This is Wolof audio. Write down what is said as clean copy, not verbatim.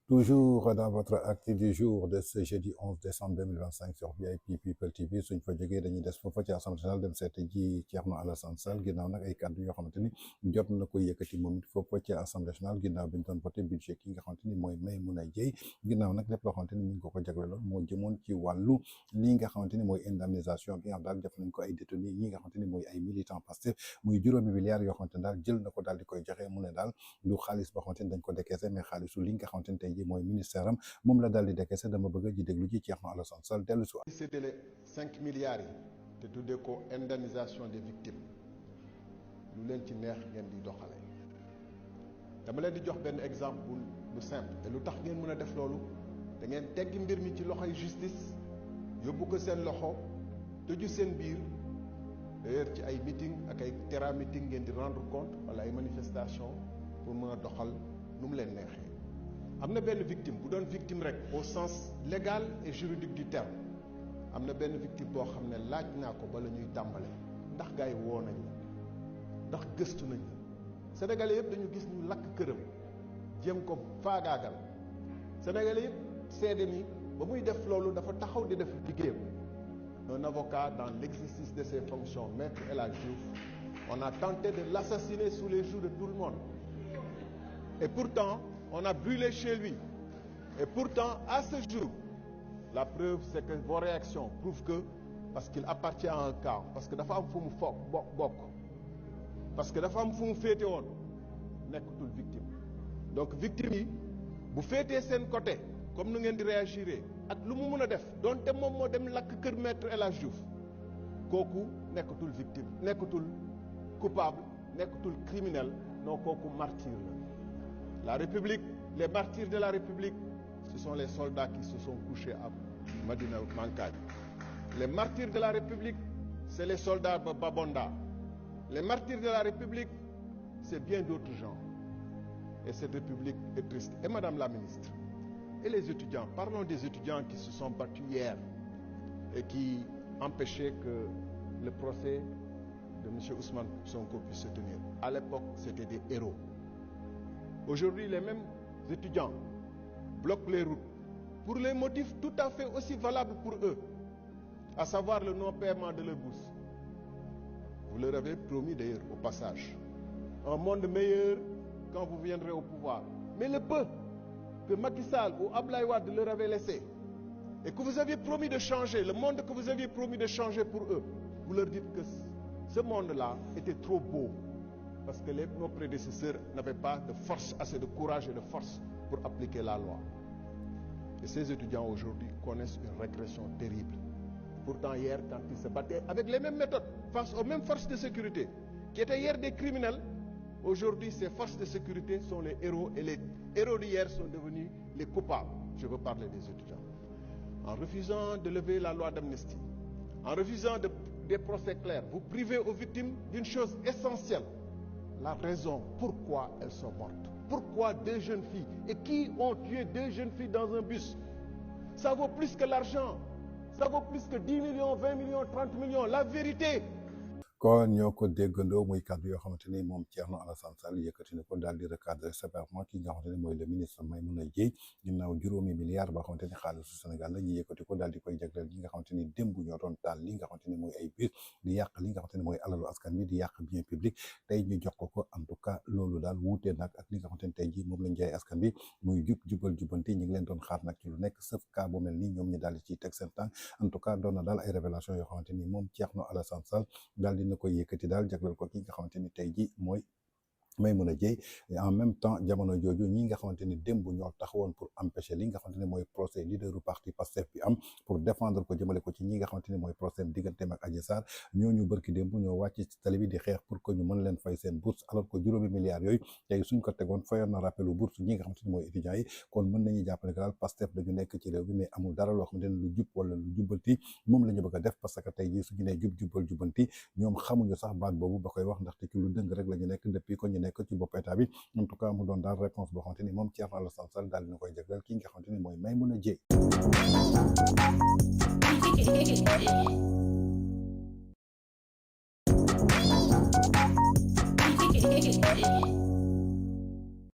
Toujours dans votre acte du jour de ce jeudi 11 décembre 2025 sur VIP People TV suñ fa jógee dañuy des foofa ci Assemblée nationale dem seeti ji Thierno Alassane Sall ginnaaw nag ay kàddu yoo xamante ni jot na ko yëkkati moom it foofa ci Assemblée nationale ginnaaw bi ñu doon voté budget ki nga xamante ni mooy Maimouna Dièye ginnaaw nag lépp loo xamante ni ñu ngi ko jagleeloon moo jëmoon ci wàllu lii nga xamante ni mooy indemnisation bi nga xam daal def nañ ko ay détenus yi nga xamante ni mooy ay militants Pastef muy juróomi milliards yoo xamante ni daal jël na ko daal di koy joxe mu ne daal du xaalis boo xamante ni dañ ko décaissé mais xaalisu li nga xamante ni tey ji mooy ministère am moom la daal di décaissé dama bëgg ji déglu ji Thierno Alassane Sall dellu si séddale 5 milliards yi te tuddee ko indemnisation des victimes lu leen ci neex ngeen di doxale dama leen di jox benn exemple lu simple te lu tax ngeen mën a def loolu da ngeen teggi mbir mi ci loxoy justice yóbbu ko seen loxo tëju seen biir d'ailleurs ci ay meeting ak ay terra meeting ngeen di rendre compte wala ay manifestation pour mën a doxal nu mu leen neexee am na benn victime bu doon victime rek au sens légal et juridique du terme am na benn victime boo xam ne laaj naa ko bala ñuy tàmbale ndax gars yi woo nañ la ndax gëstu nañ la sénégalais yëpp dañu gis ñu lakk këram jéem ko faagaagal sénégalais yëpp seede ni ba muy def loolu dafa taxaw di def liggéeyam un avocat dans l'exercice de ses fonctions maître El Hadji Diouf on a tenté de l'assassiner sous les joues de tout le monde et pourtant on a brûlé chez lui. Et pourtant, à ce jour, la preuve, c'est que vos réactions prouvent que, parce qu'il appartient à un camp, parce que dafa am fu mu bokk, parce que dafa am fu mu féete woon nekkatul victime. Donc victime yi bu féetee seen côté comme nu ngeen di réagir ak lu mu mun a def donte moom moo dem lakk kër maître El Hadji Diouf kooku nekkatul victime, nekkatul coupable, nekkatul criminel, non kooku martyr la. La République, les martyrs de la République, ce sont les soldats qui se sont couchés à Madina Mankagne. Les martyrs de la République, c'est les soldats de Babonda. Les martyrs de la République, c'est bien d'autres gens. Et cette République est triste. Et Madame la Ministre, et les étudiants, parlons des étudiants qui se sont battus hier et qui empêchaient que le procès de M. Ousmane Sonko puisse se tenir. À l'époque, c'était des héros. Aujourd'hui, les mêmes étudiants bloquent les routes pour les motifs tout à fait aussi valables pour eux, à savoir le non-paiement de leur bourse. Vous leur avez promis d'ailleurs au passage un monde meilleur quand vous viendrez au pouvoir. Mais le peu que Macky Sall ou Abdoulaye Wade leur avait laissé et que vous aviez promis de changer, le monde que vous aviez promis de changer pour eux, vous leur dites que ce monde-là était trop beau. Parce que nos prédécesseurs n'avaient pas de force, assez de courage et de force pour appliquer la loi. Et ces étudiants aujourd'hui connaissent une régression terrible. Pourtant hier, quand ils se battaient avec les mêmes méthodes, face aux mêmes forces de sécurité, qui étaient hier des criminels, aujourd'hui ces forces de sécurité sont les héros et les héros d'hier sont devenus les coupables. Je veux parler des étudiants. En refusant de lever la loi d'amnistie, en refusant des procès clairs, vous privez aux victimes d'une chose essentielle. La raison pourquoi elles sont mortes. Pourquoi deux jeunes filles et qui ont tué deux jeunes filles dans un bus? Ça vaut plus que l'argent. Ça vaut plus que 10 millions, 20 millions, 30 millions. La vérité. kon ñoo ko déggandoo muy kàddu yoo xamante ni moom Thierno Alassane Sall yëkkati na ko daal di recadrer sévèrement ki nga xamante ni mooy le ministre Maimouna Dièye ginnaaw juróomi milliards boo xamante ni xaalisu Sénégal la ñu yëkkati ko daal di koy jagleel li nga xamante ni démb ñoo doon taal li nga xamante ni mooy ay biir di yàq li nga xamante ni mooy alalu askan bi di yàq bien public tey ñu jox ko en tout cas loolu daal wuutee nag ak li nga xamante ni tey jii moom lañ jaay askan bi muy jubal jubanti ñi ngi leen doon xaar nag ci lu nekk sauf cas bu mel nii ñoom ñi daal di ciy teg seen tànk en tout cas doon na daal ay révélation yoo xamante ni moom Thierno Alassane Sall daal dina koy yëkkati daal jagleel ko ki nga xamante ni tey jii mooy Maimouna Dièye et en même temps jamono jooju ñi nga xamante ni démb ñoo taxawoon pour empêcher li nga xamante ni mooy procès leaderu parti Pastef bi am pour défendre ko jëmale ko ci ñi nga xamante ni mooy procès digganteem ak Adji Sarr ñooñu bërki démb ñoo wàcc ci télé bi di xeex pour que ñu mën leen fay seen bourse alors que juróomi milliards yooyu tey suñ ko tegoon fayoon na rappelu bourse ñi nga xamante ni mooy étudiants yi kon mën nañu jàpp ne que daal Pastef dañu nekk ci réew bi mais amul dara loo xamante ni lu jub wala lu jubbanti moom la ñu bëgg a def parce que tey jii suñu nee jubal jubanti ñoom xamuñu sax baat boobu ba koy wax ndaxte ci lu dëng rek la ñu nekk depuis ko ñu nekk ci bopp état bi en tout cas mu doon daal réponse boo xamante ni moom Thierno Alassane Sall daal dina koy jagleel ki nga xamante ni mooy Maimouna Dièye